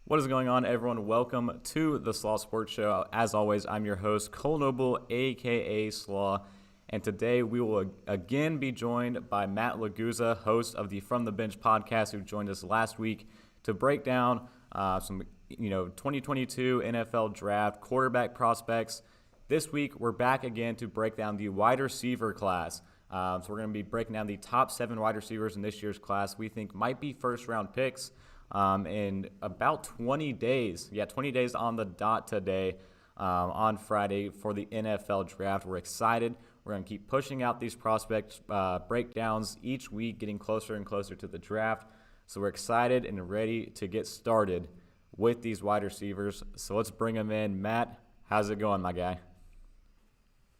What is going on, everyone? Welcome to the Slaw Sports Show. As always, I'm your host, Cole Noble, a.k.a. Slaw. And today we will again be joined by Matt Laguza, host of the From the Bench podcast, who joined us last week to break down some 2022 NFL draft quarterback prospects. This week, we're back again to break down the wide receiver class. So we're going to be breaking down the top 7 wide receivers in this year's class we think might be first-round picks. In about 20 days, 20 days on the dot today, on Friday for the NFL draft. We're excited. We're going to keep pushing out these prospect breakdowns each week, getting closer and closer to the draft. So we're excited and ready to get started with these wide receivers. So let's bring them in. Matt, how's it going, my guy?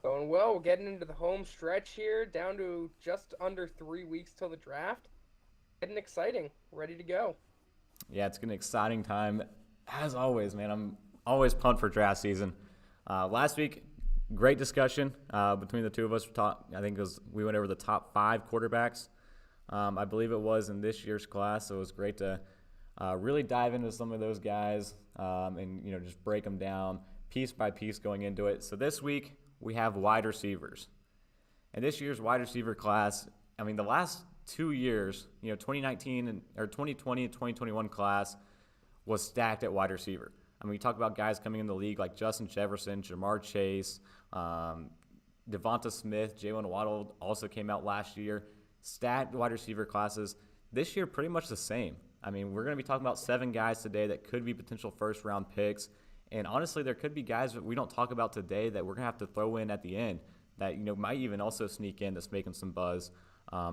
Going well. We're getting into the home stretch here, down to just under 3 weeks till the draft. Getting exciting. Ready to go. Yeah, it's an exciting time. As always, man, I'm always pumped for draft season. Last week, great discussion between the two of us. We went over the top 5 quarterbacks, I believe it was, in this year's class. So it was great to really dive into some of those guys and just break them down piece by piece going into it. So this week, we have wide receivers. And this year's wide receiver class, the last 2 years, 2019 or 2020 and 2021 class was stacked at wide receiver. We talk about guys coming in the league like Justin Jefferson, Jamar Chase, Devonta Smith, Jalen Waddle also came out last year. Stacked wide receiver classes. This year, pretty much the same. We're going to be talking about 7 guys today that could be potential first-round picks. And honestly, there could be guys that we don't talk about today that we're going to have to throw in at the end that might even also sneak in that's making some buzz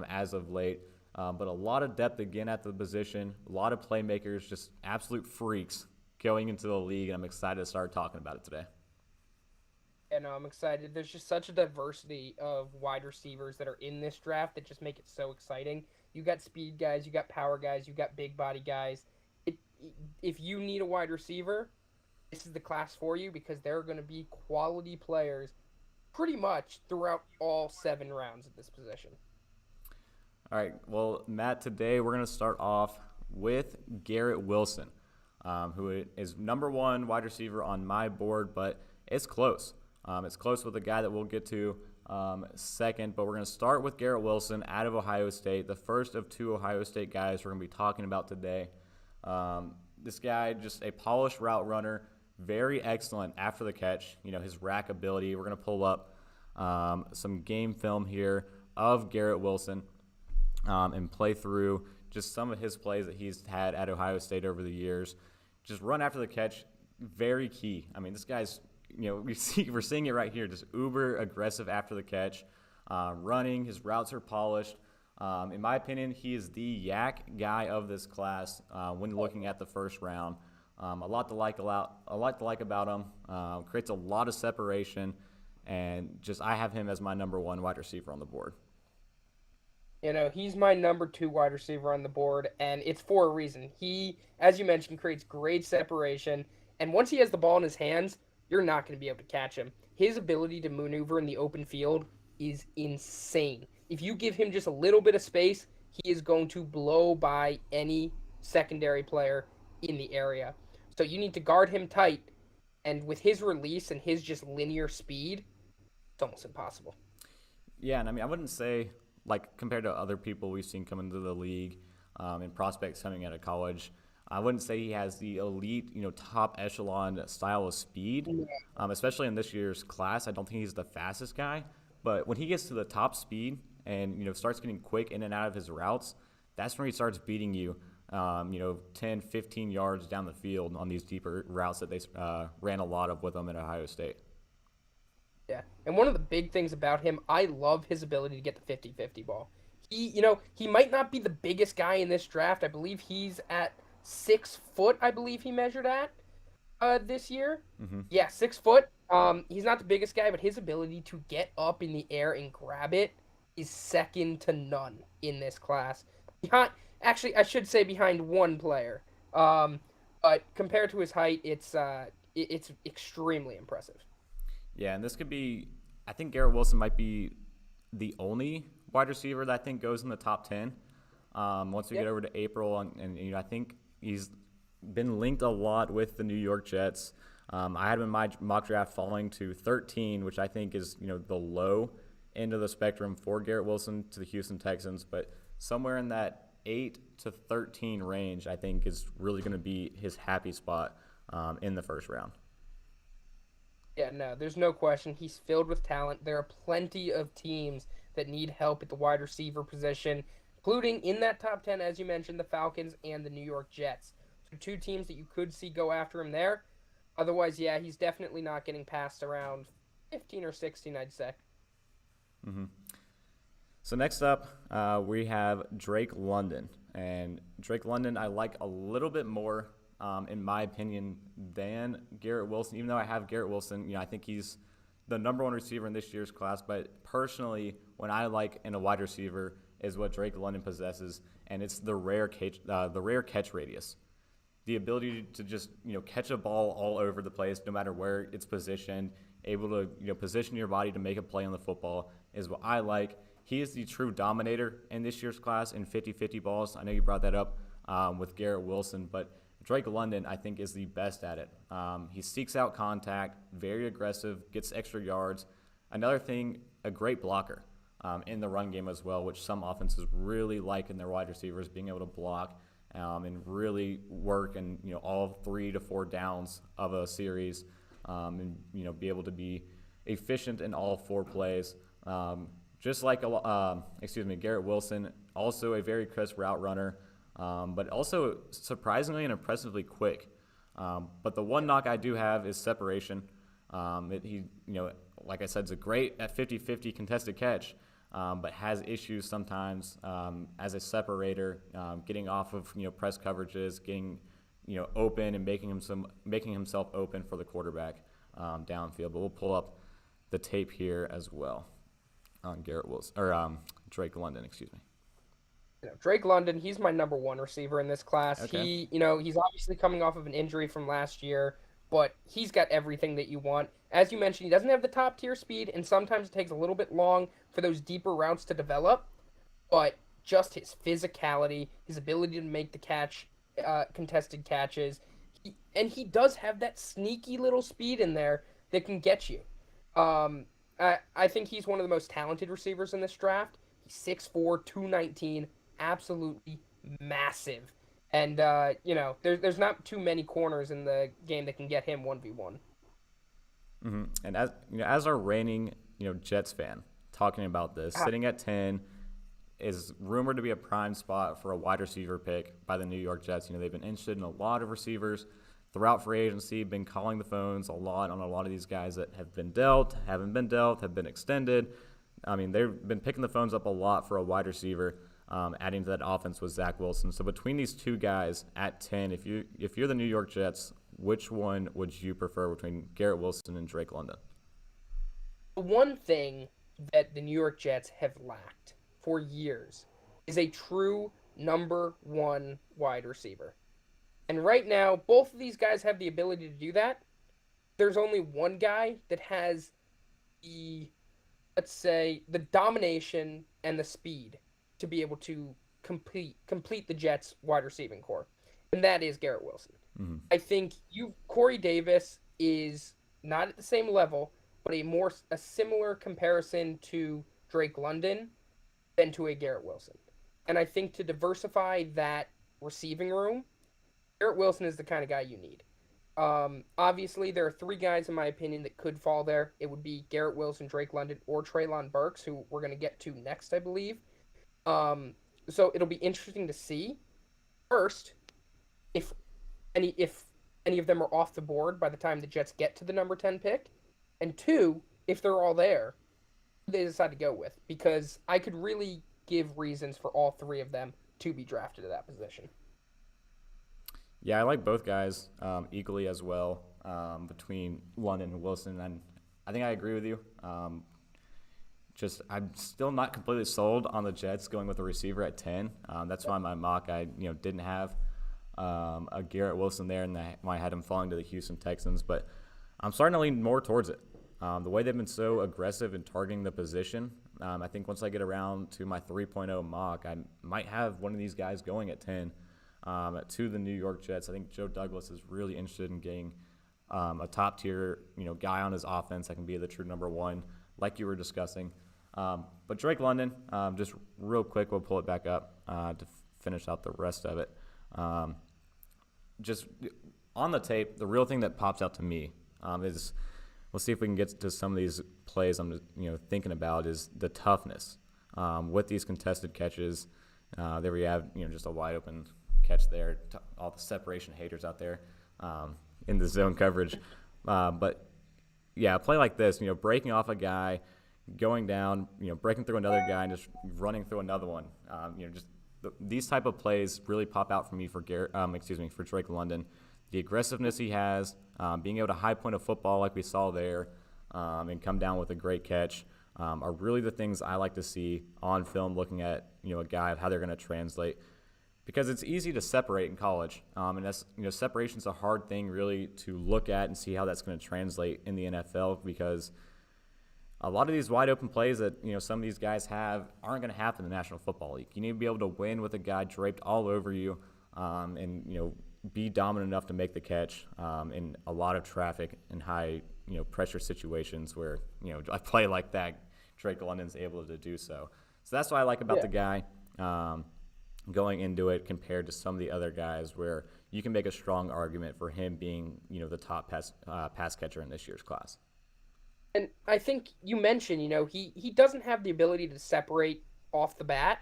as of late. But a lot of depth again at the position, a lot of playmakers, just absolute freaks going into the league, and I'm excited to start talking about it today. And I'm excited. There's just such a diversity of wide receivers that are in this draft that just make it so exciting. You got speed guys, you got power guys, you got big body guys. If you need a wide receiver, this is the class for you because there are going to be quality players pretty much throughout all 7 rounds at this position. All right, well, Matt, today we're going to start off with Garrett Wilson, who is number 1 wide receiver on my board, but it's close. It's close with a guy that we'll get to second, but we're going to start with Garrett Wilson out of Ohio State, the first of 2 Ohio State guys we're going to be talking about today. This guy, just a polished route runner, very excellent after the catch, his rack ability. We're going to pull up some game film here of Garrett Wilson and play through just some of his plays that he's had at Ohio State over the years. Just run after the catch, very key. This guy's, we're seeing it right here, just uber aggressive after the catch, running. His routes are polished. In my opinion, he is the yak guy of this class when looking at the first round. A lot to like about him. Creates a lot of separation, and just I have him as my number 1 wide receiver on the board. He's my number 2 wide receiver on the board, and it's for a reason. He, as you mentioned, creates great separation, and once he has the ball in his hands, you're not going to be able to catch him. His ability to maneuver in the open field is insane. If you give him just a little bit of space, he is going to blow by any secondary player in the area. So you need to guard him tight, and with his release and his just linear speed, it's almost impossible. Yeah, and I wouldn't say, compared to other people we've seen come into the league and prospects coming out of college, I wouldn't say he has the elite, top echelon style of speed, especially in this year's class. I don't think he's the fastest guy, but when he gets to the top speed and, starts getting quick in and out of his routes, that's when he starts beating you, 10, 15 yards down the field on these deeper routes that they ran a lot of with him at Ohio State. Yeah, and one of the big things about him, I love his ability to get the 50-50 ball. He might not be the biggest guy in this draft. I believe he's at 6 foot, I believe he measured at this year. Mm-hmm. Yeah, 6 foot. He's not the biggest guy, but his ability to get up in the air and grab it is second to none in this class. Actually, I should say behind 1 player. But compared to his height, it's extremely impressive. Yeah, and this could be – I think Garrett Wilson might be the only wide receiver that I think goes in the top 10 once we get over to April. And I think he's been linked a lot with the New York Jets. I had him in my mock draft falling to 13, which I think is, the low end of the spectrum for Garrett Wilson to the Houston Texans. But somewhere in that 8 to 13 range, I think is really going to be his happy spot in the first round. Yeah, no, there's no question. He's filled with talent. There are plenty of teams that need help at the wide receiver position, including in that top 10, as you mentioned, the Falcons and the New York Jets. So 2 teams that you could see go after him there. Otherwise, yeah, he's definitely not getting past around 15 or 16, I'd say. Mm-hmm. So next up, we have Drake London. And Drake London I like a little bit more, in my opinion, than Garrett Wilson. Even though I have Garrett Wilson, I think he's the number 1 receiver in this year's class. But personally, what I like in a wide receiver is what Drake London possesses, and it's the rare catch radius. The ability to just, catch a ball all over the place, no matter where it's positioned, able to, position your body to make a play on the football is what I like. He is the true dominator in this year's class in 50-50 balls. I know you brought that up with Garrett Wilson, but Drake London, I think, is the best at it. He seeks out contact, very aggressive, gets extra yards. Another thing, a great blocker in the run game as well, which some offenses really like in their wide receivers, being able to block and really work and all 3 to 4 downs of a series, and be able to be efficient in all 4 plays. Just like Garrett Wilson, also a very crisp route runner, but also surprisingly and impressively quick. But the one knock I do have is separation. Like I said, is a great at 50-50 contested catch, but has issues sometimes as a separator, getting off of press coverages, getting open and making himself open for the quarterback downfield. But we'll pull up the tape here as well on Garrett Wilson or Drake London, excuse me. Drake London, he's my number 1 receiver in this class. Okay. He's obviously coming off of an injury from last year, but he's got everything that you want. As you mentioned, he doesn't have the top tier speed, and sometimes it takes a little bit long for those deeper routes to develop, but just his physicality, his ability to make the catch, contested catches, he does have that sneaky little speed in there that can get you. I think he's one of the most talented receivers in this draft. He's 6'4", 219, absolutely massive. And, there's not too many corners in the game that can get him 1v1. Mm-hmm. And as our reigning, Jets fan, talking about this, sitting at 10 is rumored to be a prime spot for a wide receiver pick by the New York Jets. They've been interested in a lot of receivers throughout free agency, been calling the phones a lot on a lot of these guys that have been dealt, haven't been dealt, have been extended. I mean, they've been picking the phones up a lot for a wide receiver, adding to that offense with Zach Wilson. So between these 2 guys at 10, if you're the New York Jets, which one would you prefer between Garrett Wilson and Drake London? The one thing that the New York Jets have lacked for years is a true number 1 wide receiver. And right now, both of these guys have the ability to do that. There's only one guy that has the domination and the speed to be able to complete the Jets' wide receiving core, and that is Garrett Wilson. Mm-hmm. I think Corey Davis is not at the same level, but a similar comparison to Drake London than to a Garrett Wilson. And I think to diversify that receiving room, Garrett Wilson is the kind of guy you need. Obviously, there are 3 guys, in my opinion, that could fall there. It would be Garrett Wilson, Drake London, or Treylon Burks, who we're going to get to next, I believe. So it'll be interesting to see, first, if any of them are off the board by the time the Jets get to the number 10 pick, and 2, if they're all there, who they decide to go with, because I could really give reasons for all 3 of them to be drafted at that position. Yeah, I like both guys equally as well, between London and Wilson, and I think I agree with you. I'm still not completely sold on the Jets going with a receiver at 10. That's why my mock I didn't have a Garrett Wilson there, and I had him falling to the Houston Texans. But I'm starting to lean more towards it. The way they've been so aggressive in targeting the position, I think once I get around to my 3.0 mock, I might have one of these guys going at 10. to the New York Jets. I think Joe Douglas is really interested in getting a top-tier, guy on his offense that can be the true number one, like you were discussing. But Drake London, just real quick, we'll pull it back up to finish out the rest of it. Just on the tape, the real thing that pops out to me is, we'll see if we can get to some of these plays I'm thinking about, is the toughness with these contested catches. There we have just a wide open catch there. All the separation haters out there in the zone coverage, but yeah, a play like this, breaking off a guy, going down, breaking through another guy, and just running through another one. These type of plays really pop out for me for for Drake London. The aggressiveness he has, being able to high point a football like we saw there, and come down with a great catch, are really the things I like to see on film, looking at a guy of how they're going to translate, because it's easy to separate in college, and that's separation's a hard thing really to look at and see how that's going to translate in the NFL, because a lot of these wide open plays that some of these guys have aren't going to happen in the National Football League. You need to be able to win with a guy draped all over you, and be dominant enough to make the catch in a lot of traffic and high pressure situations where a play like that, Drake London's able to do so. So that's what I like about the guy going into it, compared to some of the other guys where you can make a strong argument for him being the top pass catcher in this year's class. And I think you mentioned, he doesn't have the ability to separate off the bat.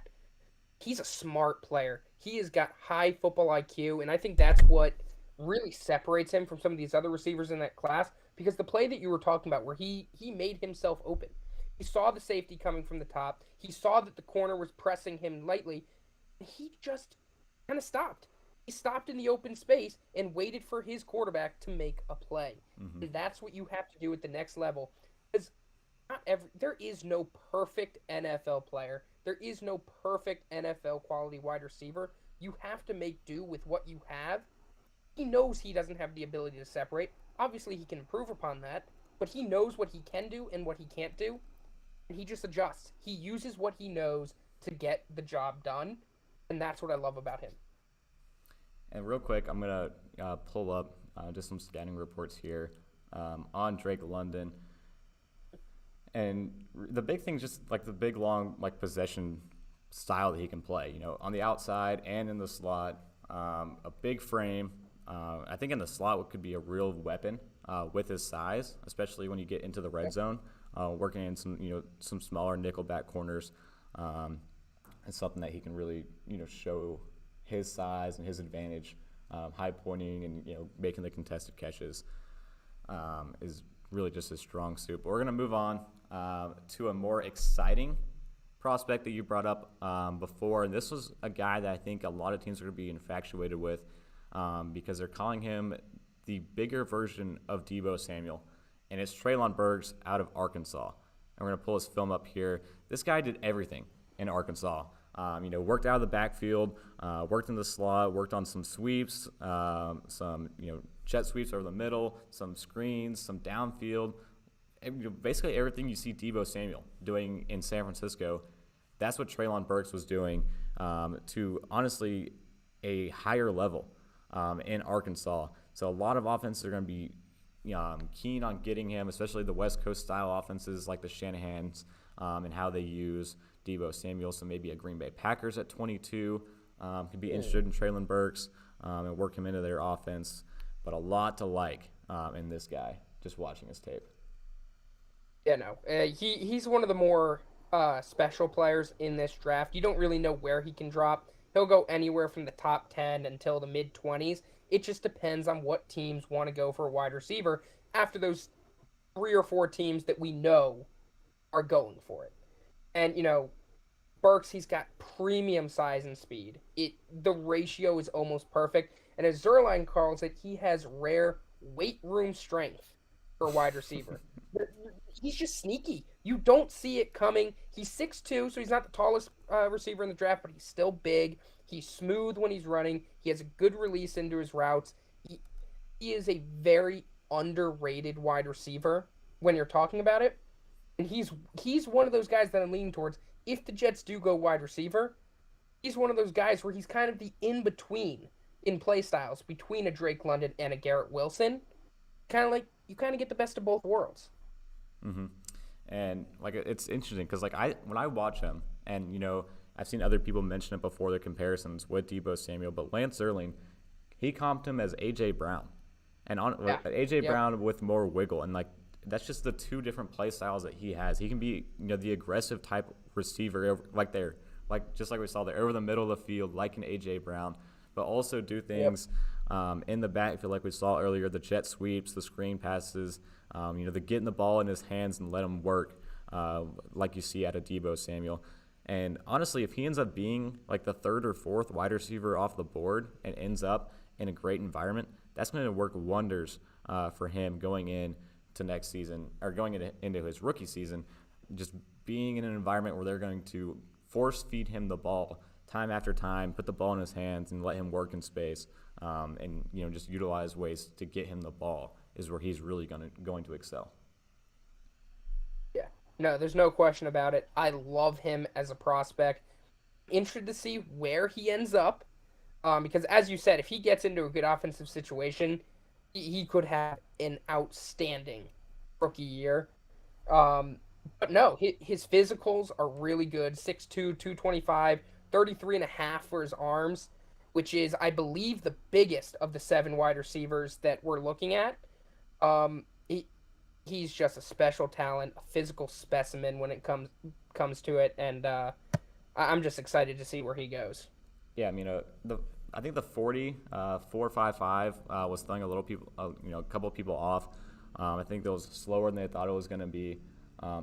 He's a smart player. He has got high football IQ, and I think that's what really separates him from some of these other receivers in that class, because the play that you were talking about where he made himself open. He saw the safety coming from the top. He saw that the corner was pressing him lightly, and he just kind of stopped. He stopped in the open space and waited for his quarterback to make a play. Mm-hmm. And that's what you have to do at the next level. Because there is no perfect NFL player. There is no perfect NFL quality wide receiver. You have to make do with what you have. He knows he doesn't have the ability to separate. Obviously, he can improve upon that, but he knows what he can do and what he can't do, and he just adjusts. He uses what he knows to get the job done, and that's what I love about him. And real quick, I'm going to pull up just some scouting reports here on Drake London. And the big thing, just like the big, long, possession style that he can play, on the outside and in the slot, a big frame. I think in the slot, what could be a real weapon with his size, especially when you get into the red zone, working in some smaller nickelback corners. It's something that he can really, show his size and his advantage, high pointing and making the contested catches is really just his strong suit. But we're going to move on to a more exciting prospect that you brought up before, and this was a guy that I think a lot of teams are going to be infatuated with because they're calling him the bigger version of Deebo Samuel, and it's Treylon Burgs out of Arkansas. And we're going to pull his film up here. This guy did everything in Arkansas. Worked out of the backfield, worked in the slot, worked on some sweeps, some jet sweeps over the middle, some screens, some downfield. Basically everything you see Deebo Samuel doing in San Francisco, that's what Treylon Burks was doing to honestly a higher level in Arkansas. So a lot of offenses are going to be keen on getting him, especially the West Coast style offenses like the Shanahans and how they use Deebo Samuel. So maybe a Green Bay Packers at 22 could be interested in Treylon Burks and work him into their offense. But a lot to like in this guy, just watching his tape. Yeah, no. He's one of the more special players in this draft. You don't really know where he can drop. He'll go anywhere from the top 10 until the mid-20s. It just depends on what teams want to go for a wide receiver after those 3 or 4 teams that we know are going for it. And, Burks, he's got premium size and speed. The ratio is almost perfect. And as Zerline calls it, he has rare weight room strength for a wide receiver. He's just sneaky. You don't see it coming. He's 6'2", so he's not the tallest receiver in the draft, but he's still big. He's smooth when he's running. He has a good release into his routes. He is a very underrated wide receiver when you're talking about it. And he's one of those guys that I'm leaning towards. If the Jets do go wide receiver, he's one of those guys where he's kind of the in between in play styles between a Drake London and a Garrett Wilson. Kind of like you kind of get the best of both worlds. hmm And like it's interesting because like when I watch him, and I've seen other people mention it before, their comparisons with Deebo Samuel, but Lance Erling, he comped him as AJ Brown, and on Yeah. AJ Yep. Brown with more wiggle, and like that's just the two different play styles that he has. He can be the aggressive type receiver just like we saw there over the middle of the field like an AJ Brown, but also do Yep. things in the backfield like we saw earlier, the jet sweeps, the screen passes, the getting the ball in his hands and let him work, like you see out of Deebo Samuel. And honestly, if he ends up being like the third or fourth wide receiver off the board and ends up in a great environment, that's going to work wonders for him going in to next season or going into his rookie season, just being in an environment where they're going to force feed him the ball time after time, put the ball in his hands and let him work in space, and just utilize ways to get him the ball is where he's really going to excel. Yeah. No, there's no question about it. I love him as a prospect. Interested to see where he ends up. Because as you said, if he gets into a good offensive situation, he could have an outstanding rookie year. But no, his physicals are really good. 6'2", 225, 33 and a half for his arms, which is, I believe, the biggest of the 7 wide receivers that we're looking at. Um, he, he's just a special talent, a physical specimen when it comes to it, and I'm just excited to see where he goes. Yeah, I think the 40, 4.55 was throwing a couple of people off. I think it was slower than they thought it was going to be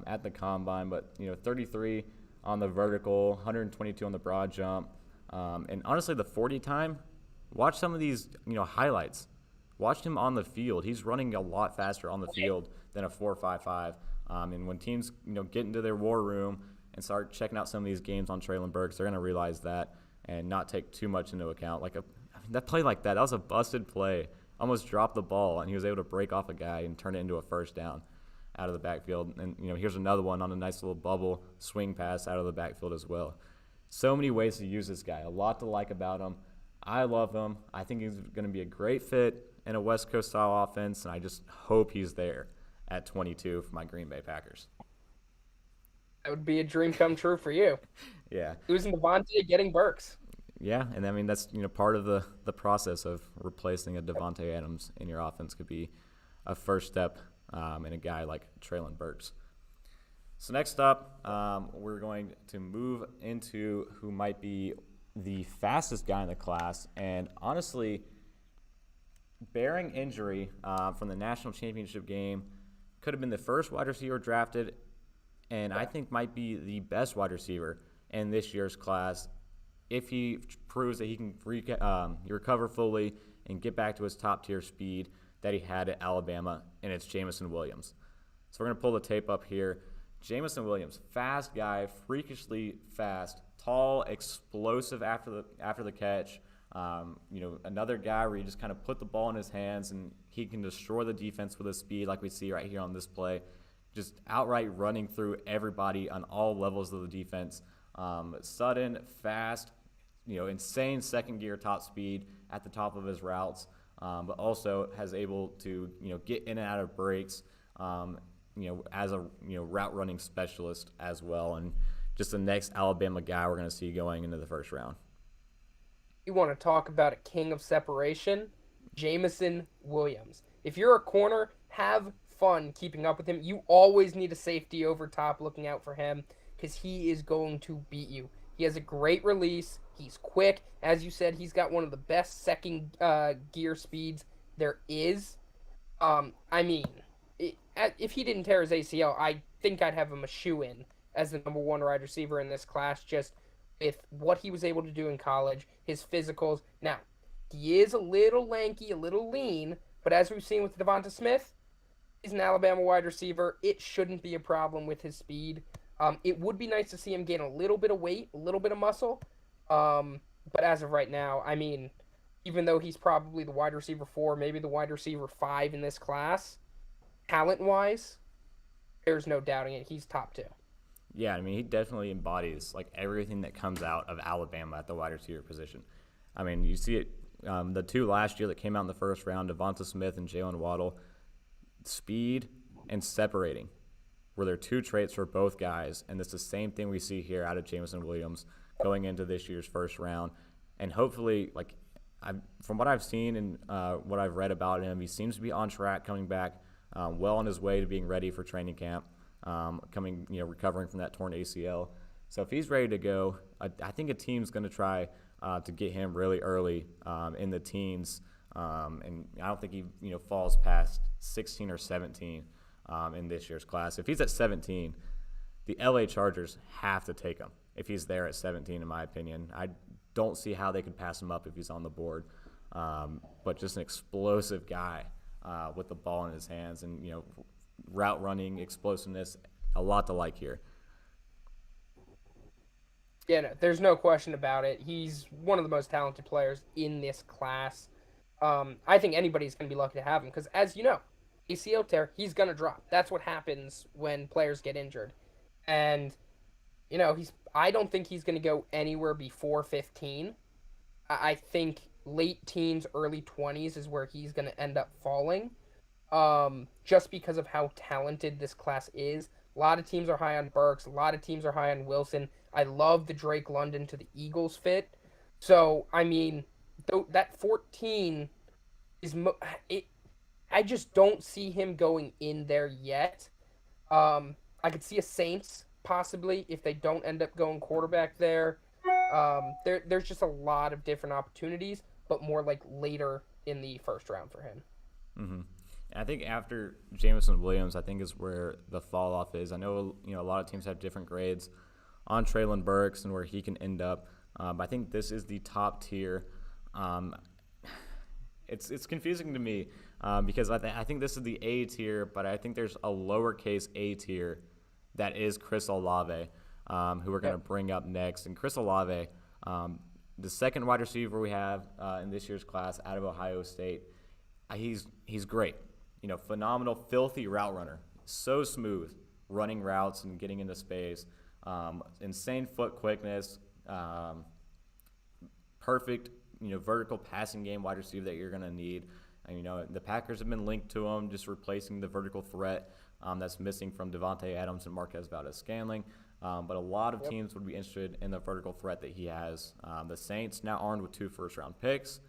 at the combine, but 33 on the vertical, 122 on the broad jump, and honestly, the 40 time. Watch some of these highlights. Watch him on the field. He's running a lot faster on the field than a 4.55. And when teams get into their war room and start checking out some of these games on Treylon Burks, they're going to realize that and not take too much into account. That play like that was a busted play. Almost dropped the ball, and he was able to break off a guy and turn it into a first down out of the backfield. And here's another one on a nice little bubble swing pass out of the backfield as well. So many ways to use this guy. A lot to like about him. I love him. I think he's going to be a great fit in a West Coast style offense, and I just hope he's there at 22 for my Green Bay Packers. That would be a dream come true for you. Yeah. Losing Devontae, getting Burks. Yeah, and that's part of the process of replacing a Devontae Adams in your offense could be a first step in a guy like Treylon Burks. So next up, we're going to move into who might be the fastest guy in the class, and honestly, bearing injury from the national championship game, could have been the first wide receiver drafted, and I think might be the best wide receiver in this year's class if he proves that he can recover fully and get back to his top-tier speed that he had at Alabama, and it's Jameson Williams. So we're going to pull the tape up here. Jameson Williams, fast guy, freakishly fast, tall, explosive after the catch. Another guy where you just kind of put the ball in his hands and he can destroy the defense with his speed like we see right here on this play. Just outright running through everybody on all levels of the defense. Sudden, fast, insane second gear top speed at the top of his routes, but also has able to, get in and out of breaks, as a, route running specialist as well. And just the next Alabama guy we're going to see going into the first round. You want to talk about a king of separation? Jameson Williams. If you're a corner, have fun keeping up with him. You always need a safety over top looking out for him because he is going to beat you. He has a great release. He's quick. As you said, he's got one of the best second gear speeds there is. If he didn't tear his ACL, I think I'd have him a shoe-in as the number 1 wide receiver in this class, just with what he was able to do in college, his physicals. Now, he is a little lanky, a little lean, but as we've seen with Devonta Smith, he's an Alabama wide receiver. It shouldn't be a problem with his speed. It would be nice to see him gain a little bit of weight, a little bit of muscle. But as of right now, even though he's probably the wide receiver 4, maybe the wide receiver 5 in this class, talent-wise, there's no doubting it. He's top 2. Yeah, I mean, he definitely embodies like everything that comes out of Alabama at the wide receiver position. I mean, you see it. The two last year that came out in the first round, Devonta Smith and Jalen Waddle, speed and separating were their two traits for both guys, and it's the same thing we see here out of Jameson Williams going into this year's first round. And hopefully, like from what I've seen and what I've read about him, he seems to be on track, coming back well on his way to being ready for training camp, recovering from that torn ACL. So if he's ready to go, I think a team's going to try to get him really early in the teens, and I don't think he falls past 16 or 17 in this year's class. If he's at 17, the LA Chargers have to take him if he's there at 17, in my opinion. I don't see how they could pass him up if he's on the board, but just an explosive guy with the ball in his hands and, route running, explosiveness, a lot to like here. Yeah, no, there's no question about it. He's one of the most talented players in this class. I think anybody's going to be lucky to have him because, as you know, ACL tear, he's going to drop. That's what happens when players get injured. And, I don't think he's going to go anywhere before 15. I think late teens, early 20s is where he's going to end up falling, just because of how talented this class is. A lot of teams are high on Burks. A lot of teams are high on Wilson. I love the Drake London to the Eagles fit. So, I mean, that 14 is I just don't see him going in there yet. I could see a Saints possibly if they don't end up going quarterback there. There's just a lot of different opportunities, but more like later in the first round for him. Mm-hmm. I think after Jameson Williams, I think is where the fall off is. I know a lot of teams have different grades on Treylon Burks and where he can end up. But I think this is the top tier. It's confusing to me because I think this is the A tier, but I think there's a lowercase a tier that is Chris Olave, who we're going to bring up next. And Chris Olave, the second wide receiver we have in this year's class out of Ohio State, he's great. Phenomenal, filthy route runner. So smooth, running routes and getting into space. Insane foot quickness. Perfect, vertical passing game wide receiver that you're going to need. And, the Packers have been linked to him, just replacing the vertical threat that's missing from Devontae Adams and Marquez Valdez-Scantling. But a lot of teams would be interested in the vertical threat that he has. The Saints, now armed with 2 first-round picks,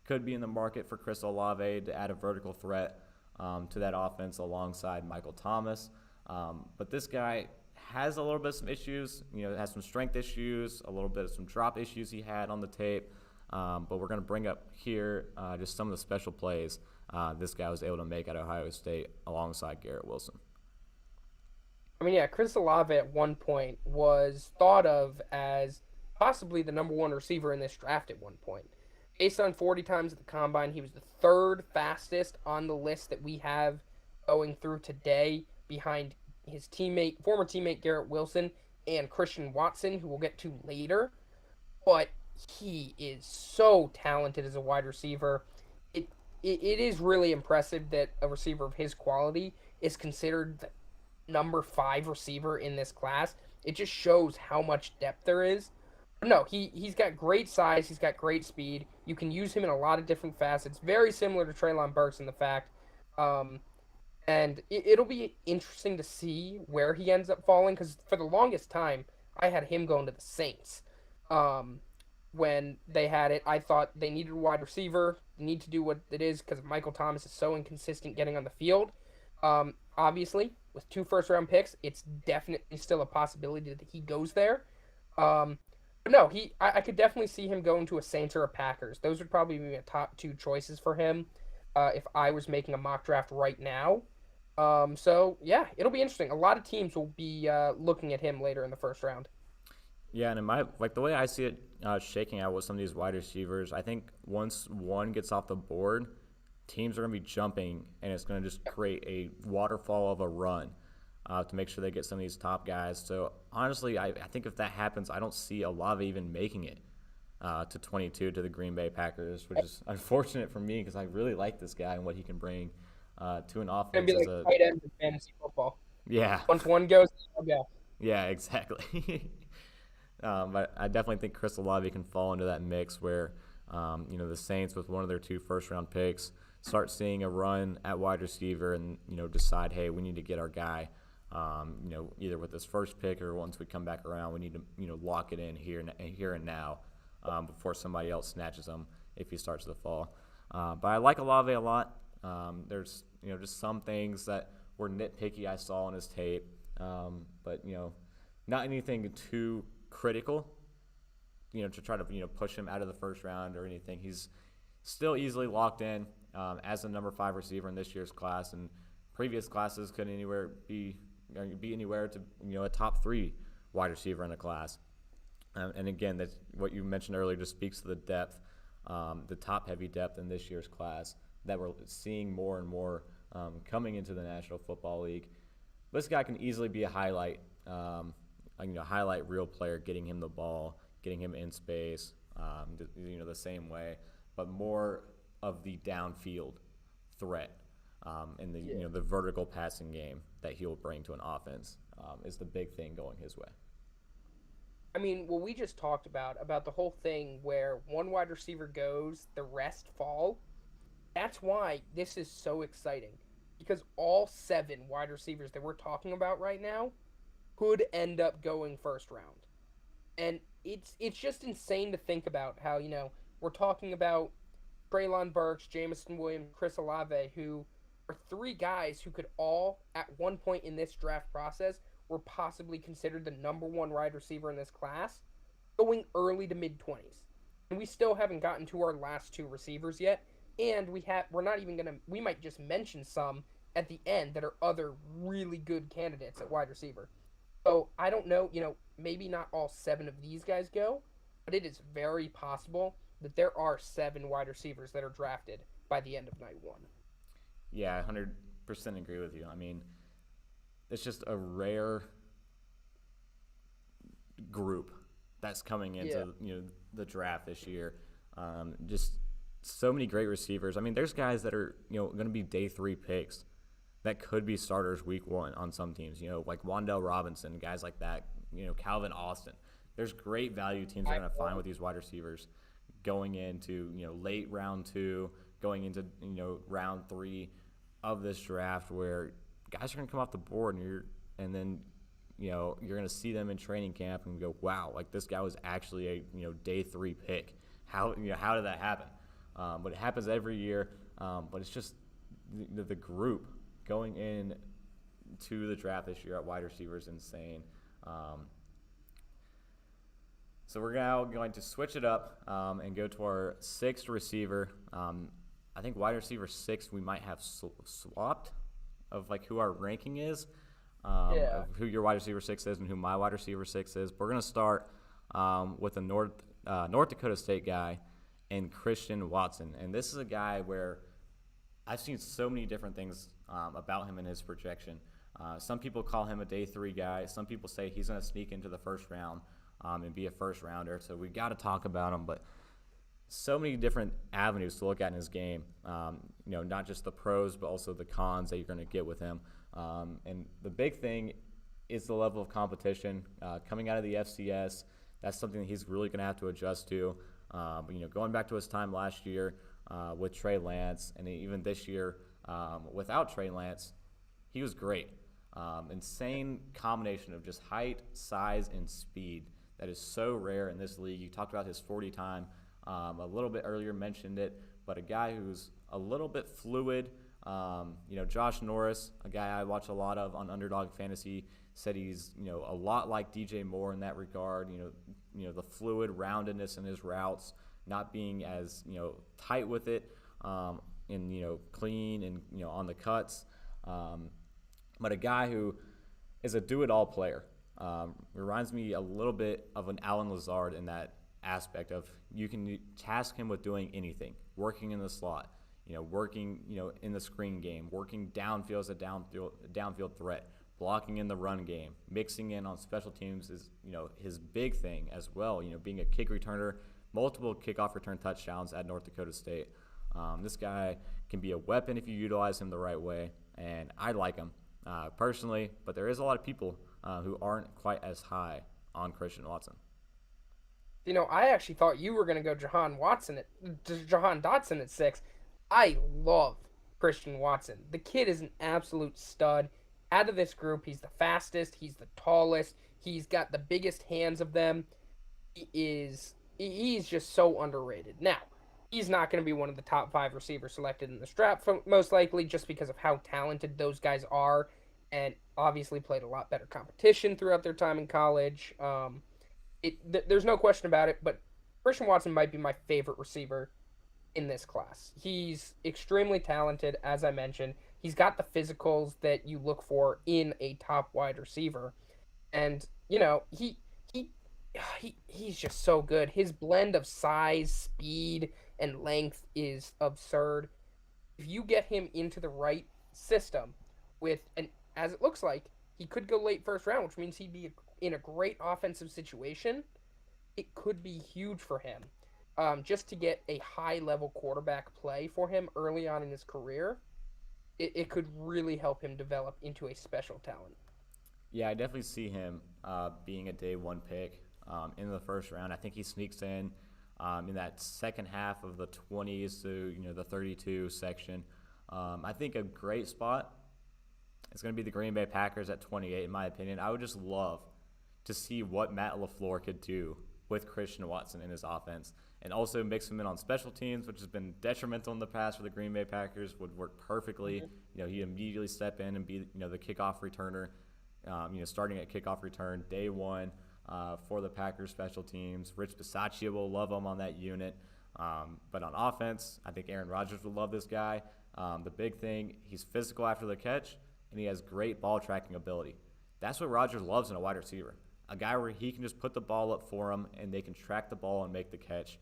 could be in the market for Chris Olave to add a vertical threat to that offense alongside Michael Thomas. But this guy has a little bit of some issues, has some strength issues, a little bit of some drop issues he had on the tape. But we're going to bring up here just some of the special plays this guy was able to make at Ohio State alongside Garrett Wilson. I mean, yeah, Chris Olave at one point was thought of as possibly the number 1 receiver in this draft at one point. Based on 40 times at the Combine, he was the 3rd fastest on the list that we have going through today behind his former teammate Garrett Wilson and Christian Watson, who we'll get to later. But he is so talented as a wide receiver. It is really impressive that a receiver of his quality is considered the number 5 receiver in this class. It just shows how much depth there is. No, he's got great size. He's got great speed. You can use him in a lot of different facets. Very similar to Treylon Burks in the fact. And it'll be interesting to see where he ends up falling because for the longest time, I had him going to the Saints. When they had it, I thought they needed a wide receiver. They need to do what it is because Michael Thomas is so inconsistent getting on the field. Obviously, with 2 first-round picks, it's definitely still a possibility that he goes there. But no, I could definitely see him going to a Saints or a Packers. Those would probably be my top 2 choices for him if I was making a mock draft right now. So, yeah, it'll be interesting. A lot of teams will be looking at him later in the first round. Yeah, and the way I see it shaking out with some of these wide receivers, I think once one gets off the board, teams are going to be jumping, and it's going to just create a waterfall of a run to make sure they get some of these top guys. So, honestly, I think if that happens, I don't see Olave even making it to 22 to the Green Bay Packers, which is unfortunate for me because I really like this guy and what he can bring to an offense. It's going to be like tight end in fantasy football. Yeah. Once one goes, I'll go. Yeah, exactly. But I definitely think Chris Olave can fall into that mix where, the Saints with one of their 2 first-round picks start seeing a run at wide receiver and, decide, hey, we need to get our guy, either with this first pick or once we come back around, we need to, lock it in here and now before somebody else snatches him if he starts to fall. But I like Olave a lot. There's, just some things that were nitpicky I saw on his tape, but, not anything too critical, to try to, push him out of the first round or anything. He's still easily locked in as the number 5 receiver in this year's class, and previous classes could be anywhere to, a top 3 wide receiver in the class. And again, that's what you mentioned earlier, just speaks to the depth, the top-heavy depth in this year's class that we're seeing more and more coming into the National Football League. This guy can easily be a highlight reel player, getting him the ball, getting him in space, the same way, but more of the downfield threat in the the vertical passing game that he'll bring to an offense is the big thing going his way. I mean, what we just talked about the whole thing where one wide receiver goes, the rest fall, that's why this is so exciting. Because all 7 wide receivers that we're talking about right now could end up going first round. And it's just insane to think about how, we're talking about Treylon Burgs, Jameson Williams, Chris Olave, who are 3 guys who could all, at one point in this draft process, were possibly considered the number 1 wide receiver in this class, going early to mid-20s. And we still haven't gotten to our last 2 receivers yet, and we might just mention some at the end that are other really good candidates at wide receiver. So I don't know, maybe not all 7 of these guys go, but it is very possible that there are 7 wide receivers that are drafted by the end of night 1. Yeah, 100% agree with you. I mean, it's just a rare group that's coming into the draft this year. Just so many great receivers. I mean, there's guys that are going to be day 3 picks that could be starters week 1 on some teams. Like Wan'Dale Robinson, guys like that. Calvin Austin. There's great value teams are going to find with these wide receivers going into late round 2, going into round 3 of this draft where guys are going to come off the board and then you're going to see them in training camp and go, wow, like this guy was actually a day 3 pick. How did that happen? But it happens every year. But it's just the group going in to the draft this year at wide receiver is insane. So we're now going to switch it up and go to our 6th receiver. I think wide receiver 6 we might have swapped of like who our ranking is, of who your wide receiver 6 is and who my wide receiver 6 is. But we're going to start with a North Dakota State guy and Christian Watson. And this is a guy where I've seen so many different things about him and his projection. Some people call him a day 3 guy. Some people say he's going to sneak into the first round and be a first rounder. So we got to talk about him. But so many different avenues to look at in his game. Not just the pros, but also the cons that you're going to get with him. And the big thing is the level of competition coming out of the FCS. That's something that he's really going to have to adjust to. Going back to his time last year with Trey Lance, and even this year without Trey Lance, he was great. Insane combination of just height, size, and speed that is so rare in this league. You talked about his 40 time a little bit earlier, mentioned it, but a guy who's a little bit fluid. Josh Norris, a guy I watch a lot of on Underdog Fantasy, said he's a lot like DJ Moore in that regard. The fluid roundedness in his routes, not being as tight with it, and clean and on the cuts. But a guy who is a do-it-all player. Reminds me a little bit of an Alan Lazard in that aspect of you can task him with doing anything, working in the slot, working in the screen game, working downfield as a downfield threat, blocking in the run game, mixing in on special teams is his big thing as well. Being a kick returner, multiple kickoff return touchdowns at North Dakota State. This guy can be a weapon if you utilize him the right way, and I like him personally. But there is a lot of people who aren't quite as high on Christian Watson. I actually thought you were going to go Jahan Dotson at 6. I love Christian Watson. The kid is an absolute stud. Out of this group, he's the fastest, he's the tallest, he's got the biggest hands of them. He's just so underrated. Now, he's not going to be one of the top 5 receivers selected in this draft, most likely, just because of how talented those guys are, and obviously played a lot better competition throughout their time in college. There's no question about it, but Christian Watson might be my favorite receiver in this class. He's extremely talented, as I mentioned. He's got the physicals that you look for in a top wide receiver, and he's just so good. His blend of size, speed, and length is absurd. If you get him into the right system, as it looks like, he could go late first round, which means he'd be in a great offensive situation. It could be huge for him. Just to get a high-level quarterback play for him early on in his career, it could really help him develop into a special talent. Yeah, I definitely see him being a day 1 pick in the first round. I think he sneaks in that second half of the 20s to the 32 section. I think a great spot is going to be the Green Bay Packers at 28, in my opinion. I would just love to see what Matt LaFleur could do with Christian Watson in his offense, and also mix him in on special teams, which has been detrimental in the past for the Green Bay Packers. Would work perfectly. He immediately step in and be the kickoff returner. Starting at kickoff return day 1 for the Packers special teams. Rich Bisaccia will love him on that unit. But on offense, I think Aaron Rodgers will love this guy. The big thing, he's physical after the catch, and he has great ball tracking ability. That's what Rodgers loves in a wide receiver. A guy where he can just put the ball up for him, and they can track the ball and make the catch.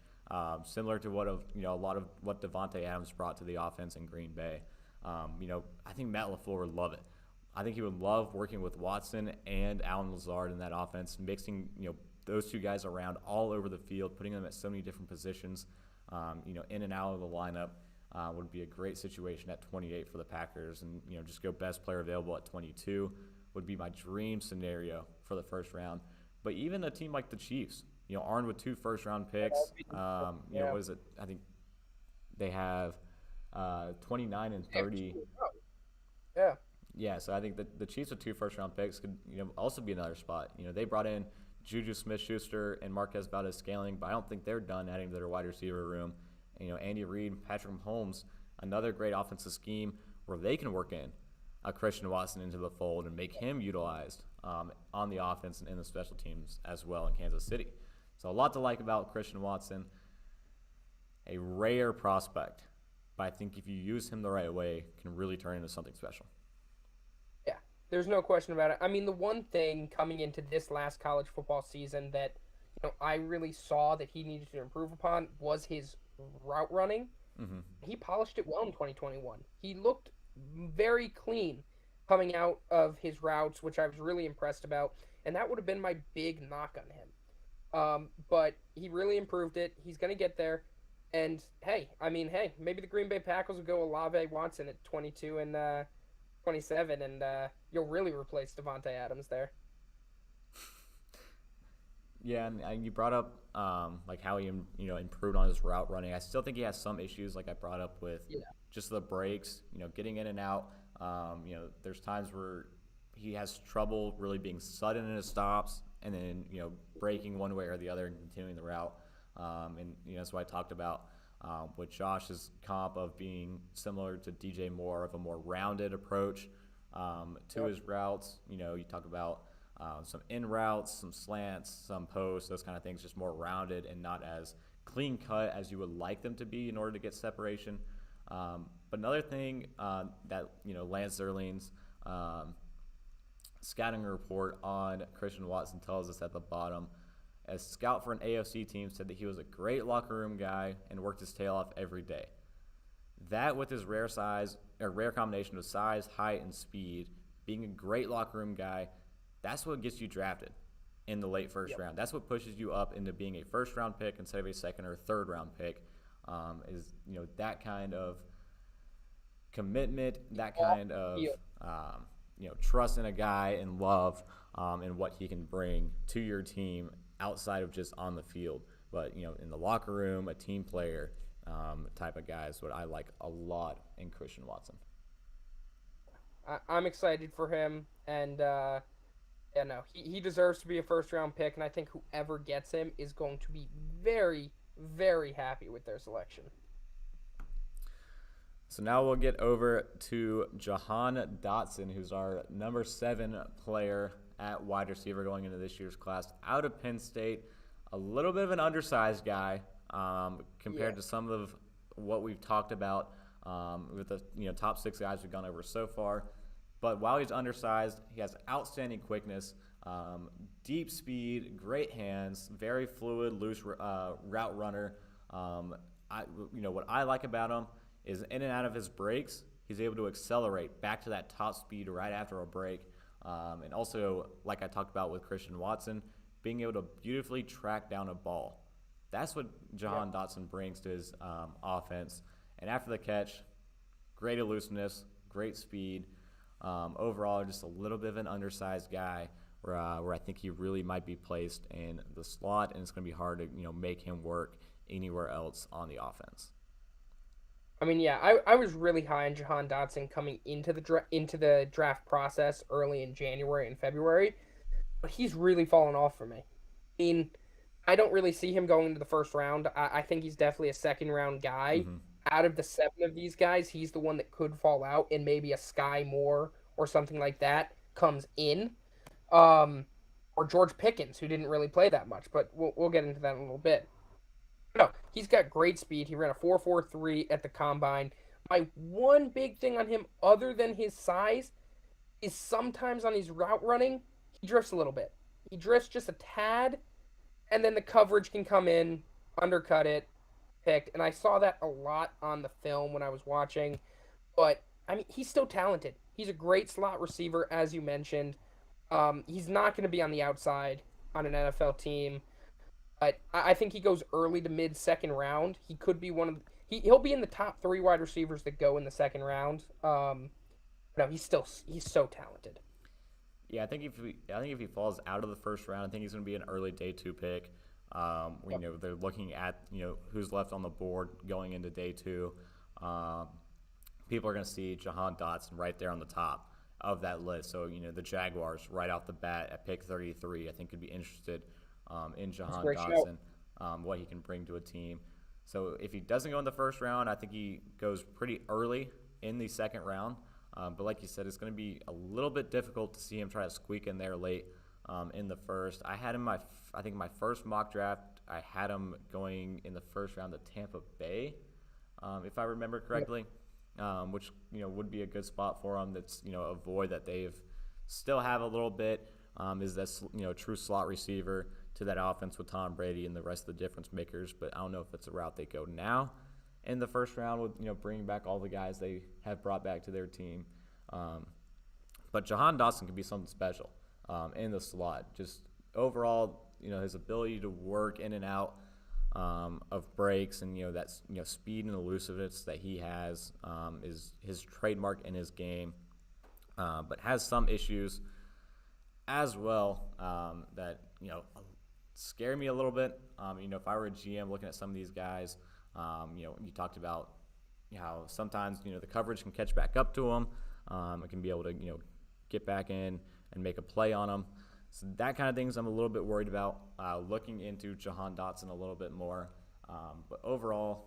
Similar to a lot of what Davante Adams brought to the offense in Green Bay. I think Matt LaFleur would love it. I think he would love working with Watson and Allen Lazard in that offense, mixing those two guys around all over the field, putting them at so many different positions, in and out of the lineup. Would be a great situation at 28 for the Packers, and just go best player available at 22 would be my dream scenario for the first round. But even a team like the Chiefs, armed with 2 first-round picks, what is it? I think they have 29 and 30. Yeah. Yeah, so I think the Chiefs with 2 first-round picks could also be another spot. They brought in Juju Smith-Schuster and Marquez Valdez-Scantling, but I don't think they're done adding to their wide receiver room. Andy Reid, Patrick Mahomes, another great offensive scheme where they can work in a Christian Watson into the fold and make him utilized on the offense and in the special teams as well in Kansas City. So a lot to like about Christian Watson. A rare prospect, but I think if you use him the right way, can really turn into something special. Yeah, there's no question about it. I mean, the one thing coming into this last college football season that I really saw that he needed to improve upon was his route running. Mm-hmm. He polished it well in 2021. He looked very clean coming out of his routes, which I was really impressed about, and that would have been my big knock on him. But he really improved it. He's going to get there. And, maybe the Green Bay Packers will go Olave Watson at 22 and 27, and you'll really replace Davante Adams there. Yeah, and you brought up how he improved on his route running. I still think he has some issues, like I brought up with just the breaks, getting in and out. There's times where he has trouble really being sudden in his stops, and then breaking one way or the other and continuing the route. That's what I talked about with Josh's comp of being similar to DJ Moore, of a more rounded approach to his routes. You talk about some in routes, some slants, some posts, those kind of things, just more rounded and not as clean cut as you would like them to be in order to get separation. But another thing that Lance Zierlein's scouting report on Christian Watson tells us at the bottom, a scout for an AFC team said that he was a great locker room guy and worked his tail off every day. That, with his rare combination of size, height, and speed, being a great locker room guy, that's what gets you drafted in the late first round. That's what pushes you up into being a first-round pick instead of a second or third-round pick. Is that kind of commitment, that kind of trust in a guy and love and what he can bring to your team outside of just on the field. But, in the locker room, a team player type of guy is what I like a lot in Christian Watson. I'm excited for him, and he deserves to be a first-round pick, and I think whoever gets him is going to be very, very happy with their selection. So now we'll get over to Jahan Dotson, who's our number 7 player at wide receiver going into this year's class, out of Penn State. A little bit of an undersized guy compared to some of what we've talked about with the top 6 guys we've gone over so far. But while he's undersized, he has outstanding quickness, deep speed, great hands, very fluid, loose route runner. What I like about him is in and out of his breaks, he's able to accelerate back to that top speed right after a break. And also, like I talked about with Christian Watson, being able to beautifully track down a ball. That's what Jahan Dotson brings to his offense. And after the catch, great elusiveness, great speed. Overall, just a little bit of an undersized guy where I think he really might be placed in the slot, and it's going to be hard to make him work anywhere else on the offense. I mean, I was really high on Jahan Dotson coming into the draft process early in January and February, but he's really fallen off for me. I mean, I don't really see him going into the first round. I think he's definitely a second-round guy. Mm-hmm. Out of the 7 of these guys, he's the one that could fall out, and maybe a Skye Moore or something like that comes in. Or George Pickens, who didn't really play that much, but we'll get into that in a little bit. No, he's got great speed. He ran a 4.43 at the combine. My one big thing on him, other than his size, is sometimes on his route running, he drifts a little bit. He drifts just a tad, and then the coverage can come in, undercut it, picked. And I saw that a lot on the film when I was watching. But, I mean, he's still talented. He's a great slot receiver, as you mentioned. He's not going to be on the outside on an NFL team. But I think he goes early to mid-second round. He could be he'll be in the top 3 wide receivers that go in the second round. No, he's so talented. Yeah, I think if he falls out of the first round, I think he's going to be an early day 2 pick. They're looking at who's left on the board going into day 2. People are going to see Jahan Dotson right there on the top of that list. So the Jaguars right off the bat at pick 33, I think could be interested in Jahan Dotson, what he can bring to a team. So if he doesn't go in the first round, I think he goes pretty early in the second round. But like you said, it's going to be a little bit difficult to see him try to squeak in there late in the first. I had him my first mock draft, I had him going in the first round to Tampa Bay, if I remember correctly, which would be a good spot for him. That's a void that they've still have a little bit. Is this true slot receiver to that offense with Tom Brady and the rest of the difference makers, but I don't know if it's a route they go now in the first round with bringing back all the guys they have brought back to their team. But Jahan Dotson could be something special in the slot. Just overall, his ability to work in and out of breaks and that speed and elusiveness that he has is his trademark in his game, but has some issues as well that scare me a little bit. If I were a GM looking at some of these guys, you talked about how sometimes the coverage can catch back up to them. It can be able to get back in and make a play on them. So that kind of things I'm a little bit worried about. Looking into Jahan Dotson a little bit more, but overall,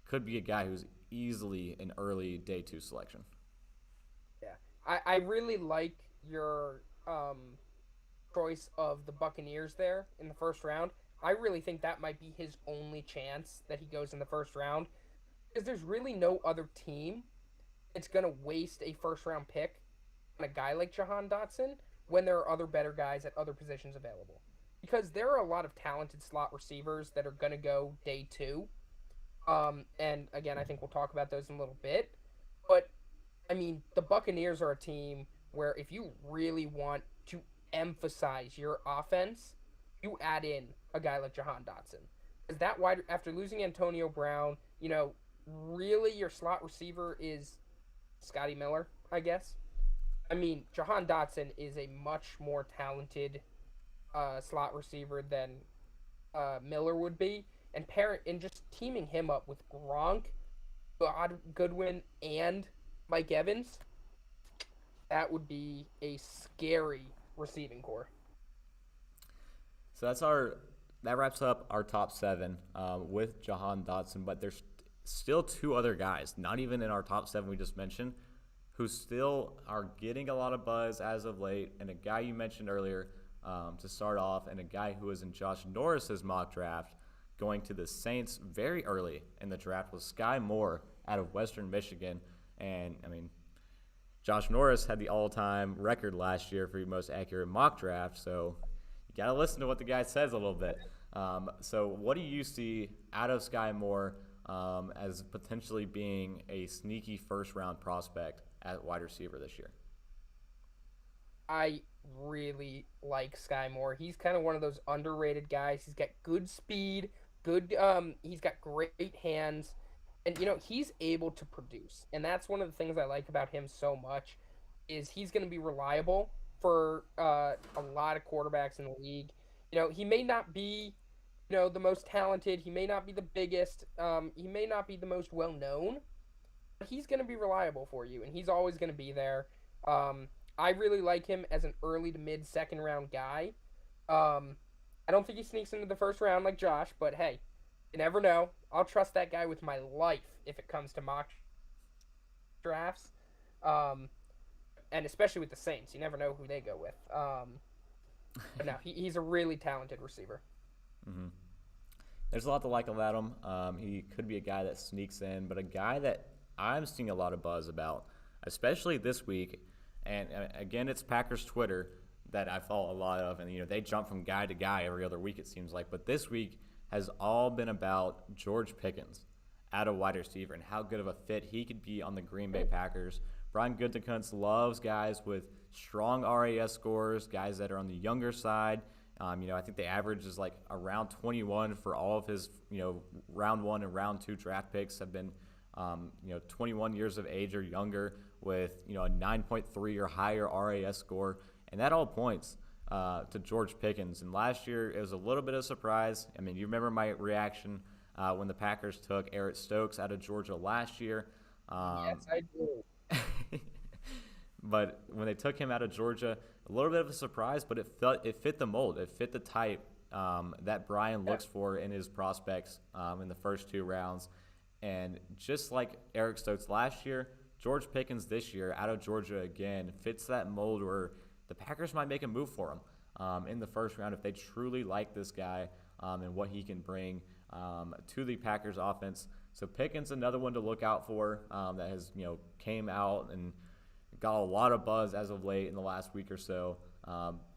could be a guy who's easily an early day 2 selection. Yeah, I really like your choice of the Buccaneers there in the first round. I really think that might be his only chance that he goes in the first round, because there's really no other team that's going to waste a first-round pick on a guy like Jahan Dotson when there are other better guys at other positions available. Because there are a lot of talented slot receivers that are going to go day 2. And, again, I think we'll talk about those in a little bit. But, I mean, the Buccaneers are a team where if you really want to emphasize your offense, you add in a guy like Jahan Dotson. Because that wide, after losing Antonio Brown, really your slot receiver is Scotty Miller, I guess. I mean, Jahan Dotson is a much more talented slot receiver than Miller would be, and just teaming him up with Gronk, Goodwin, and Mike Evans, that would be a scary receiving core. So that wraps up our top seven with Jahan Dotson, but there's still two other guys, not even in our top seven we just mentioned, who still are getting a lot of buzz as of late, and a guy you mentioned earlier to start off, and a guy who was in Josh Norris's mock draft going to the Saints very early in the draft was Skye Moore out of Western Michigan. And, I mean, Josh Norris had the all-time record last year for the most accurate mock draft, so you got to listen to what the guy says a little bit. So what do you see out of Skye Moore as potentially being a sneaky first-round prospect at wide receiver this year? I really like Skye Moore. He's kind of one of those underrated guys. He's got good speed, he's got great hands, and he's able to produce. And that's one of the things I like about him so much is he's going to be reliable for a lot of quarterbacks in the league. He may not be the most talented, he may not be the biggest, he may not be the most well known, but he's going to be reliable for you, and he's always going to be there. I really like him as an early to mid second round guy. I don't think he sneaks into the first round like Josh, but hey, you never know. I'll trust that guy with my life if it comes to mock drafts. And especially with the Saints, you never know who they go with. But no, he's a really talented receiver. Mm-hmm. There's a lot to like about him. He could be a guy that sneaks in, but a guy that I'm seeing a lot of buzz about, especially this week. And again, it's Packers Twitter that I follow a lot of, and they jump from guy to guy every other week, it seems like. But this week has all been about George Pickens out of wide receiver and how good of a fit he could be on the Green Bay Packers. Brian Gutekunst loves guys with strong RAS scores, guys that are on the younger side. I think the average is like around 21 for all of his, round one and round two draft picks have been, 21 years of age or younger with, a 9.3 or higher RAS score. And that all points to George Pickens. And last year, it was a little bit of a surprise. I mean, you remember my reaction when the Packers took Eric Stokes out of Georgia last year. Yes, I do. But when they took him out of Georgia, a little bit of a surprise, but it fit the mold. It fit the type that Brian looks for in his prospects in the first two rounds. And just like Eric Stokes last year, George Pickens this year out of Georgia again fits that mold where the Packers might make a move for him in the first round if they truly like this guy and what he can bring to the Packers offense. So Pickens, another one to look out for that has came out and got a lot of buzz as of late in the last week or so,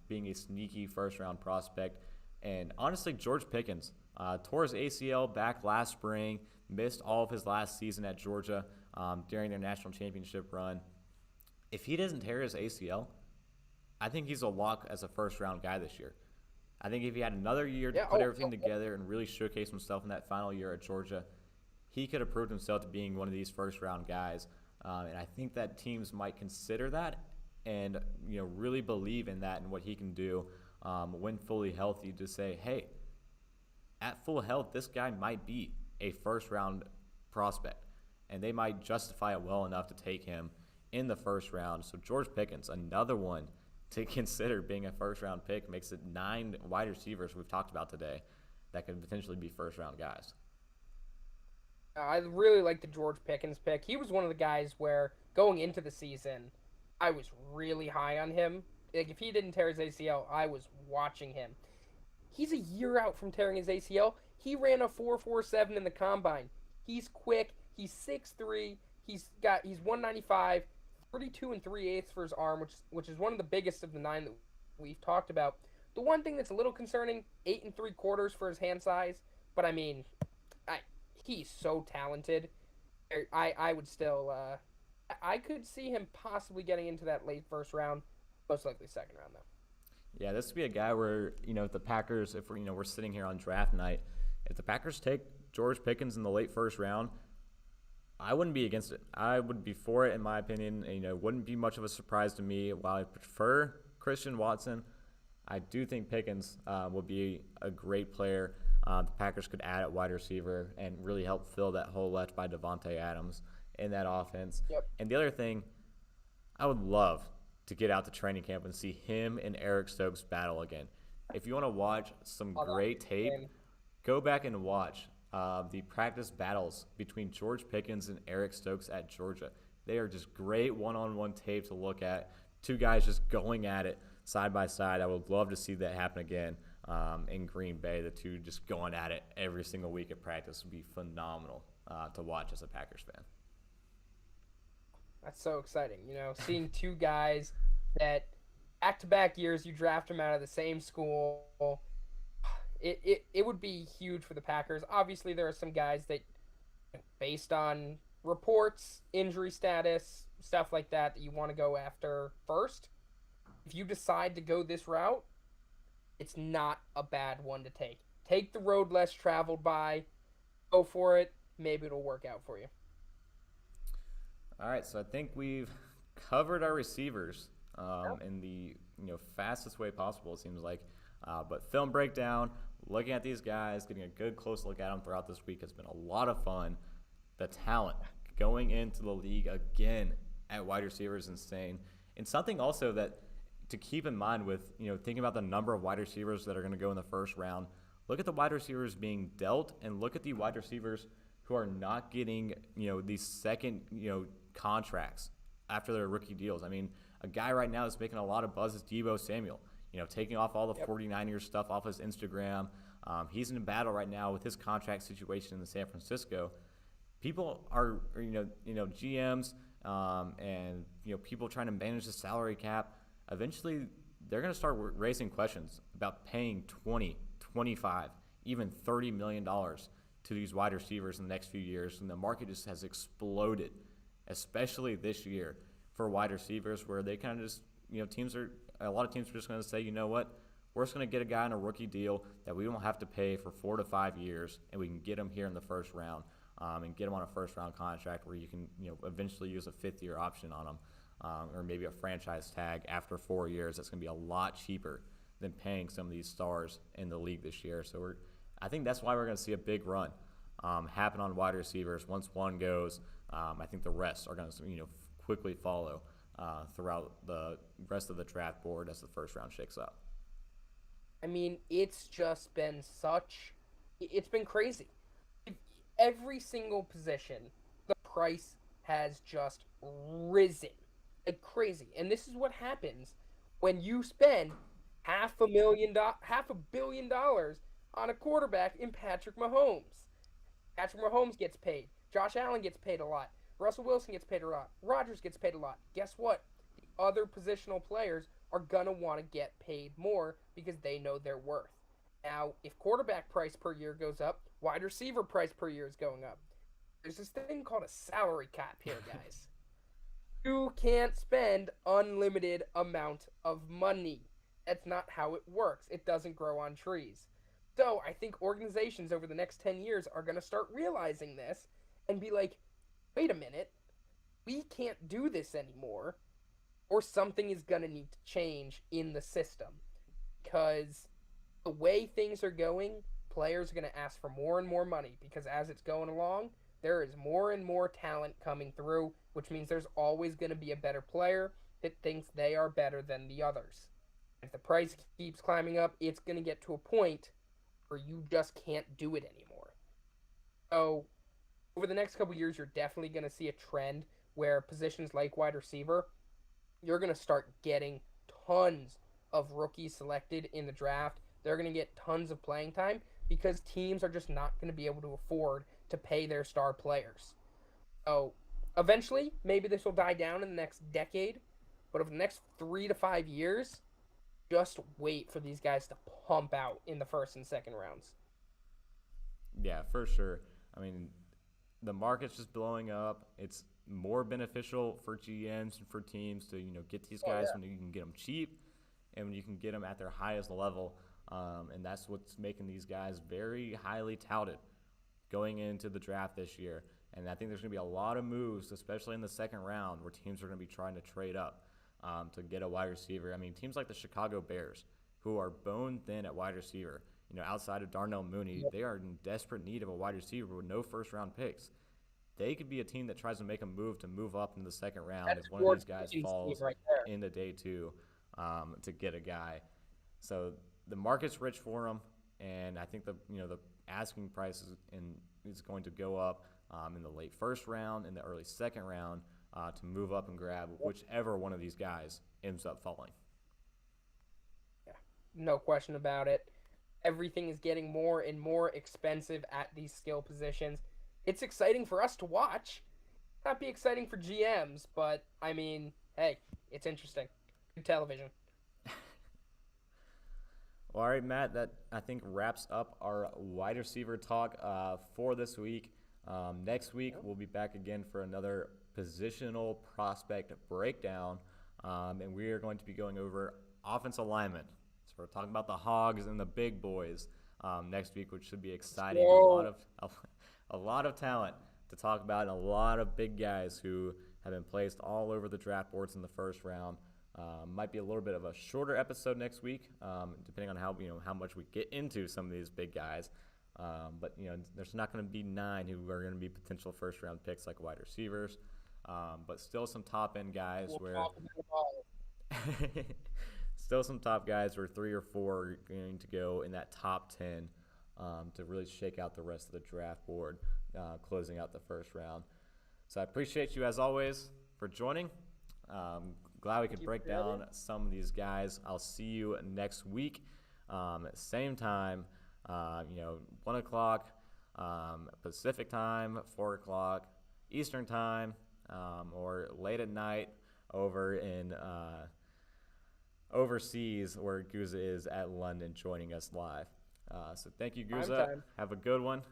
being a sneaky first-round prospect. And honestly, George Pickens tore his ACL back last spring, missed all of his last season at Georgia during their national championship run. If he doesn't tear his ACL, I think he's a lock as a first-round guy this year. I think if he had another year to put everything together and really showcase himself in that final year at Georgia, he could have proved himself to being one of these first-round guys. And I think that teams might consider that and really believe in that and what he can do when fully healthy to say, hey, at full health, this guy might be a first-round prospect. And they might justify it well enough to take him in the first round. So George Pickens, another one to consider being a first-round pick, makes it 9 wide receivers we've talked about today that could potentially be first-round guys. I really like the George Pickens pick. He was one of the guys where going into the season, I was really high on him. Like if he didn't tear his ACL, I was watching him. He's a year out from tearing his ACL. He ran a 4.47 in the combine. He's quick. He's 6'3". He's 195, 32 3/8 for his arm, which is one of the biggest of the 9 that we've talked about. The one thing that's a little concerning, 8 3/4 for his hand size. But I mean, he's so talented. I would still, I could see him possibly getting into that late first round, most likely second round though. Yeah, this would be a guy where if the Packers, if we're sitting here on draft night, if the Packers take George Pickens in the late first round, I wouldn't be against it. I would be for it, in my opinion. And, it wouldn't be much of a surprise to me. While I prefer Christian Watson, I do think Pickens would be a great player. The Packers could add at wide receiver and really help fill that hole left by Devontae Adams in that offense. Yep. And the other thing, I would love to get out to training camp and see him and Eric Stokes battle again. If you want to watch some great tape, go back and watch the practice battles between George Pickens and Eric Stokes at Georgia. They are just great one-on-one tape to look at. Two guys just going at it side by side. I would love to see that happen again in Green Bay. The two just going at it every single week at practice would be phenomenal to watch as a Packers fan. That's so exciting. Seeing two guys that back-to-back years you draft them out of the same school. It would be huge for the Packers. Obviously, there are some guys that, based on reports, injury status, stuff like that you want to go after first. If you decide to go this route, it's not a bad one to take. Take the road less traveled by. Go for it. Maybe it'll work out for you. All right, so I think we've covered our receivers in the fastest way possible, it seems like. But film breakdown, looking at these guys, getting a good close look at them throughout this week has been a lot of fun. The talent going into the league again at wide receiver is insane. And something also that to keep in mind with, thinking about the number of wide receivers that are going to go in the first round, look at the wide receivers being dealt and look at the wide receivers who are not getting, these second, contracts after their rookie deals. I mean, a guy right now that's making a lot of buzz is Deebo Samuel, taking off all the 49-year stuff off his Instagram. He's in a battle right now with his contract situation in San Francisco. People are, GMs and, people trying to manage the salary cap. Eventually, they're going to start raising questions about paying $20, $25, even $30 million to these wide receivers in the next few years. And the market just has exploded, especially this year for wide receivers, where they kind of just, a lot of teams are just going to say, you know what, we're just going to get a guy on a rookie deal that we don't have to pay for 4 to 5 years, and we can get him here in the first round and get him on a first-round contract where you can, eventually use a fifth-year option on him. Or maybe a franchise tag after 4 years. That's going to be a lot cheaper than paying some of these stars in the league this year. So I think that's why we're going to see a big run happen on wide receivers. Once one goes, I think the rest are going to quickly follow throughout the rest of the draft board as the first round shakes up. I mean, it's just been it's been crazy. Every single position, the price has just risen. Like crazy. And this is what happens when you spend $500 million on a quarterback in Patrick Mahomes. Patrick Mahomes gets paid. Josh Allen gets paid a lot. Russell Wilson gets paid a lot. Rodgers gets paid a lot. Guess what? The other positional players are going to want to get paid more because they know their worth. Now, if quarterback price per year goes up, wide receiver price per year is going up. There's this thing called a salary cap here, guys. You can't spend unlimited amount of money. That's not how it works. It doesn't grow on trees. So I think organizations over the next 10 years are going to start realizing this and be like, wait a minute, we can't do this anymore, or something is going to need to change in the system. Because the way things are going, players are going to ask for more and more money, because as it's going along, there is more and more talent coming through, which means there's always going to be a better player that thinks they are better than the others. If the price keeps climbing up, it's going to get to a point where you just can't do it anymore. So, over the next couple years, you're definitely going to see a trend where positions like wide receiver, you're going to start getting tons of rookies selected in the draft. They're going to get tons of playing time because teams are just not going to be able to afford to pay their star players. So, eventually, maybe this will die down in the next decade, but over the next 3 to 5 years, just wait for these guys to pump out in the first and second rounds. Yeah, for sure. I mean, the market's just blowing up. It's more beneficial for GMs and for teams to, get these guys when you can get them cheap and when you can get them at their highest level. And that's what's making these guys very highly touted going into the draft this year. And I think there's going to be a lot of moves, especially in the second round, where teams are going to be trying to trade up to get a wide receiver. I mean, teams like the Chicago Bears, who are bone thin at wide receiver, outside of Darnell Mooney, they are in desperate need of a wide receiver with no first-round picks. They could be a team that tries to make a move to move up in the second round if one of these guys falls into day 2 to get a guy. So the market's rich for them, and I think the asking price is going to go up in the late first round, in the early second round, to move up and grab whichever one of these guys ends up falling. Yeah, no question about it. Everything is getting more and more expensive at these skill positions. It's exciting for us to watch. Not be exciting for GMs, but I mean, hey, it's interesting. Good television. Well, all right, Matt, that I think wraps up our wide receiver talk for this week. Next week, we'll be back again for another positional prospect breakdown, and we are going to be going over offensive linemen. So we're talking about the hogs and the big boys next week, which should be exciting. A lot of talent to talk about, and a lot of big guys who have been placed all over the draft boards in the first round. Might be a little bit of a shorter episode next week, depending on how much we get into some of these big guys. But there's not going to be 9 who are going to be potential first round picks like wide receivers, but still some top end guys still some top guys where 3 or 4 are going to go in that top 10 to really shake out the rest of the draft board, closing out the first round. So I appreciate you as always for joining. Glad we could break down some of these guys. I'll see you next week, same time, 1 o'clock Pacific time, 4 o'clock Eastern time, or late at night over in overseas where Guza is at London joining us live. So thank you, Guza. Have a good one.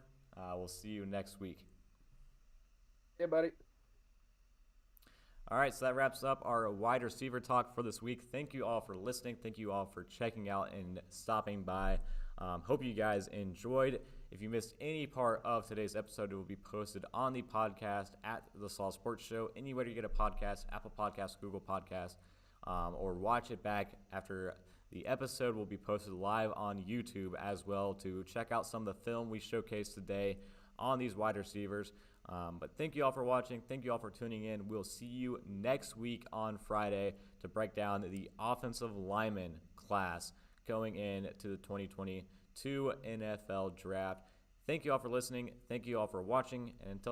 We'll see you next week. Hey, buddy. All right, so that wraps up our wide receiver talk for this week. Thank you all for listening. Thank you all for checking out and stopping by. Hope you guys enjoyed. If you missed any part of today's episode, it will be posted on the podcast at The Saul Sports Show. Anywhere you get a podcast, Apple Podcasts, Google Podcasts, or watch it back after the episode will be posted live on YouTube as well to check out some of the film we showcased today on these wide receivers. But thank you all for watching. Thank you all for tuning in. We'll see you next week on Friday to break down the offensive lineman class going into the 2022 NFL Draft. Thank you all for listening. Thank you all for watching. And until